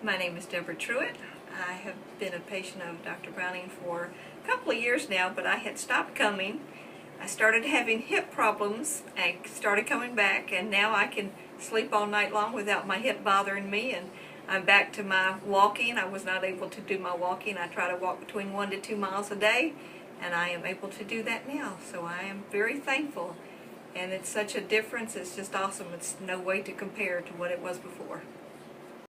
My name is Deborah Truitt. I have been a patient of Dr. Browning for a couple of years now, but I had stopped coming. I started having hip problems. I started coming back, and now I can sleep all night long without my hip bothering me, and I'm back to my walking. I was not able to do my walking. I try to walk between 1 to 2 miles a day, and I am able to do that now. So I am very thankful, and it's such a difference. It's just awesome. It's no way to compare to what it was before.